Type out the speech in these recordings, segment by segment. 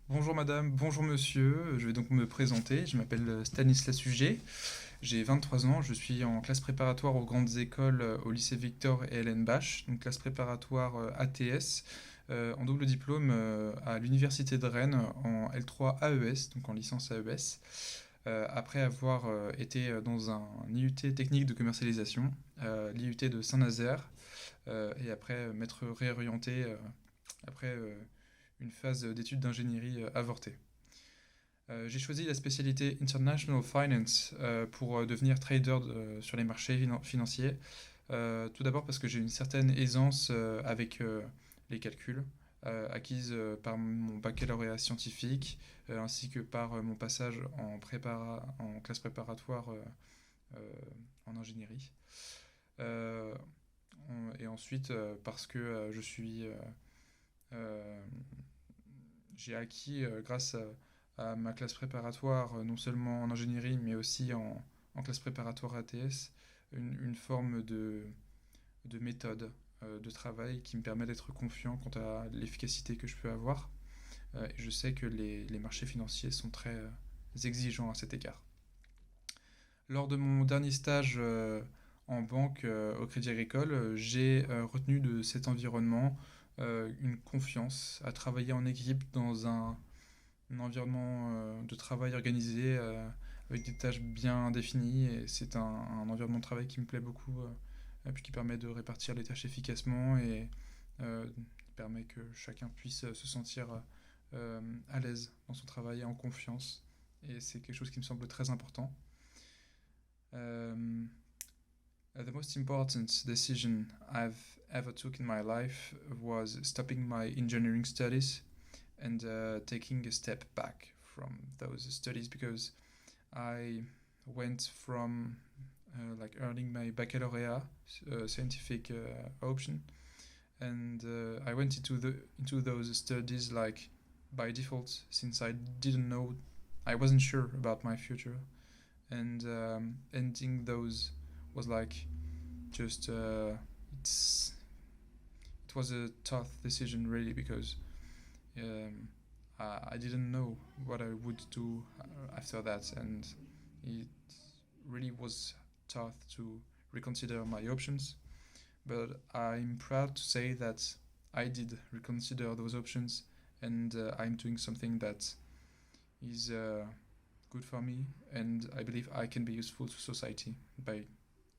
Bonjour madame, bonjour monsieur, je vais donc me présenter, je m'appelle Stanislas Suget, j'ai 23 ans, je suis en classe préparatoire aux grandes écoles au lycée Victor et Hélène Bache, donc classe préparatoire ATS, en double diplôme à l'université de Rennes en L3 AES, donc en licence AES, après avoir été dans un IUT technique de commercialisation, l'IUT de Saint-Nazaire, et après m'être réorienté après une phase d'études d'ingénierie avortée. J'ai choisi la spécialité International Finance pour devenir trader sur les marchés financiers. Tout d'abord parce que j'ai une certaine aisance avec les calculs, acquise par mon baccalauréat scientifique, ainsi que par mon passage en classe préparatoire euh, en ingénierie. Euh, et ensuite parce que euh, j'ai acquis grâce à ma classe préparatoire, non seulement en ingénierie, mais aussi en classe préparatoire ATS, une forme de méthode de travail qui me permet d'être confiant quant à l'efficacité que je peux avoir. Et je sais que les marchés financiers sont très exigeants à cet égard. Lors de mon dernier stage en banque au Crédit Agricole, j'ai retenu de cet environnement une confiance à travailler en équipe dans un environnement de travail organisé avec des tâches bien définies. Et c'est un environnement de travail qui me plaît beaucoup, puis qui permet de répartir les tâches efficacement et permet que chacun puisse se sentir à l'aise dans son travail et en confiance. Et c'est quelque chose qui me semble très important. Um, the most important decision I've ever took in my life was stopping my engineering studies and taking a step back from those studies because I went from like earning my baccalaureate scientific option, and I went into those studies like by default since I didn't know, I wasn't sure about my future, and ending those was like just it's it was a tough decision really because um, I didn't know what I would do after that, and it really was tough to reconsider my options. But I'm proud to say that I did reconsider those options, and I'm doing something that is good for me, and I believe I can be useful to society by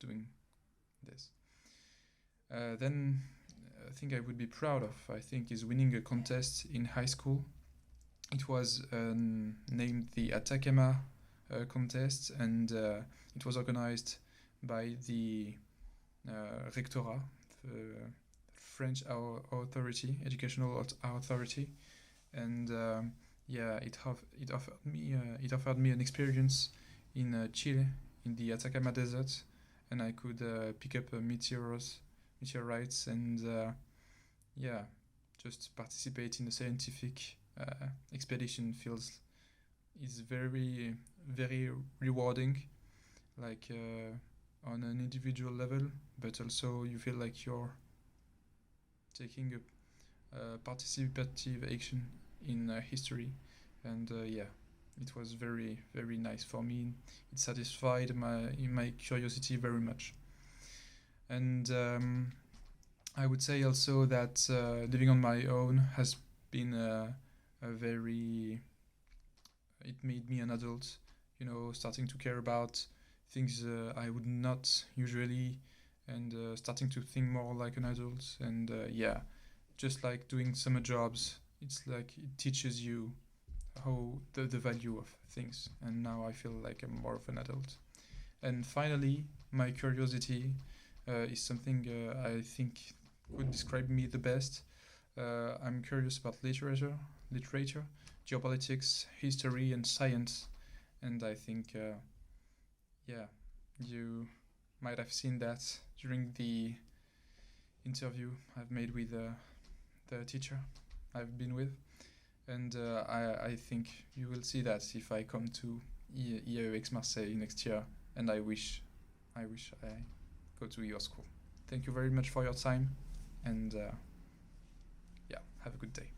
doing this. Then a thing I would be proud of, I think, is winning a contest in high school. It was named the Atacama contest, and it was organized by the Rectorat, the French authority, educational authority, and yeah, it offered me an experience in Chile, in the Atacama Desert, and I could pick up meteorites, and yeah, just participate in the scientific expedition feels is very rewarding, like on an individual level, but also you feel like you're taking a participative action in history, and yeah, it was very nice for me. It satisfied my curiosity very much, and I would say also that living on my own has been a very it made me an adult, starting to care about things I would not usually, and starting to think more like an adult, and yeah, just like doing summer jobs, it's like it teaches you how the value of things, and now I feel like I'm more of an adult. And finally, my curiosity is something I think could describe me the best. I'm curious about literature, geopolitics, history, and science, and I think, yeah, you might have seen that during the interview I've made with the teacher I've been with, and I think you will see that if I come to IAEX Marseille next year, and I wish I go to your school. Thank you very much for your time, and yeah, have a good day.